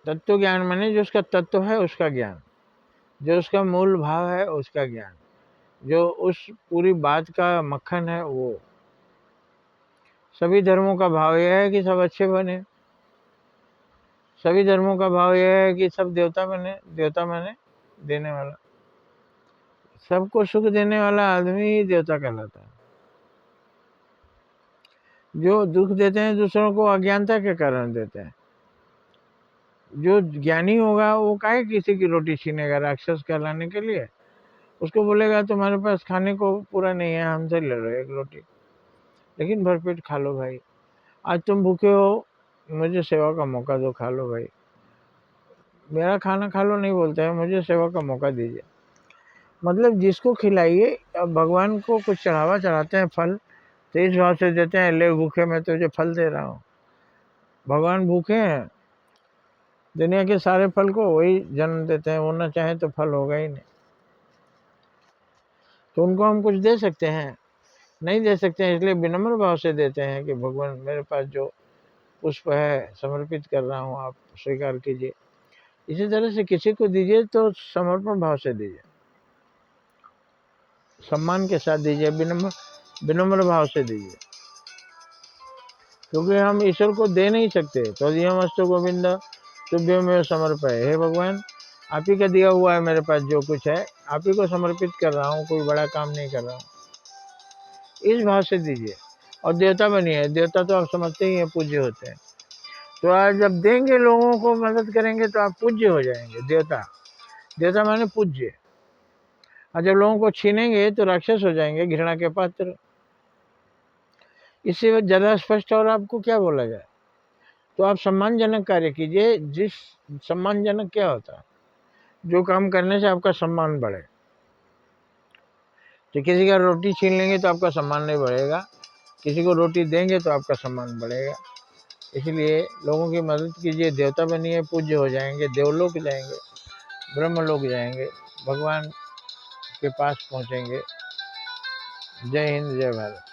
तत्व ज्ञान माने जो उसका तत्व है उसका ज्ञान, जो उसका मूल भाव है उसका ज्ञान, जो उस पूरी बात का मक्खन है वो। सभी धर्मों का भाव यह है कि सब अच्छे बने, सभी धर्मों का भाव यह है कि सब देवता बने। देवता माने देने वाला, सबको सुख देने वाला आदमी ही देवता कहलाता है। जो दुख देते हैं दूसरों को अज्ञानता के कारण देते हैं। जो ज्ञानी होगा वो काहे किसी की रोटी छीनेगा राक्षस कहलाने के लिए। उसको बोलेगा तुम्हारे पास खाने को पूरा नहीं है, हमसे ले लो एक रोटी, लेकिन भरपेट खा लो भाई। आज तुम भूखे हो, मुझे सेवा का मौका दो, खा लो भाई। मेरा खाना खा लो नहीं बोलते हैं, मुझे सेवा का मौका दीजिए। मतलब जिसको खिलाइए। अब भगवान को कुछ चढ़ावा चढ़ाते हैं फल, तो इस भाव से देते हैं, ले भूखे मैं तुझे फल दे रहा हूँ। भगवान भूखे हैं, दुनिया के सारे फल को वही जन्म देते हैं, वो ना चाहे तो फल होगा ही नहीं। तो उनको हम कुछ दे सकते हैं? नहीं दे सकते हैं, इसलिए विनम्र भाव से देते हैं कि भगवान मेरे पास जो पुष्प है समर्पित कर रहा हूँ, आप स्वीकार कीजिए। इसी तरह से किसी को दीजिए तो समर्पण भाव से दीजिए, सम्मान के साथ दीजिए, विनम्र भाव से दीजिए। क्योंकि हम ईश्वर को दे नहीं सकते। तो दियमस्तु गोविंद तुभ्यमेव समर्पय, हे भगवान आप ही का दिया हुआ है, मेरे पास जो कुछ है आप ही को समर्पित कर रहा हूँ, कोई बड़ा काम नहीं कर रहा हूँ। इस भाव से दीजिए और देवता बनिए। देवता तो आप समझते ही हैं पूज्य होते हैं। तो आज जब देंगे, लोगों को मदद करेंगे तो आप पूज्य हो जाएंगे। देवता, देवता माने पूज्य। और जब लोगों को छीनेंगे तो राक्षस हो जाएंगे, घृणा के पात्र। इससे ज़्यादा स्पष्ट और आपको क्या बोला जाए। तो आप सम्मानजनक कार्य कीजिए। जिस सम्मानजनक क्या होता है, जो काम करने से आपका सम्मान बढ़े। तो किसी का रोटी छीन लेंगे तो आपका सम्मान नहीं बढ़ेगा, किसी को रोटी देंगे तो आपका सम्मान बढ़ेगा। इसलिए लोगों की मदद कीजिए, देवता बनिए, पूज्य हो जाएंगे, देवलोक जाएंगे, ब्रह्मलोक जाएंगे, भगवान के पास पहुंचेंगे। जय हिंद, जय भारत।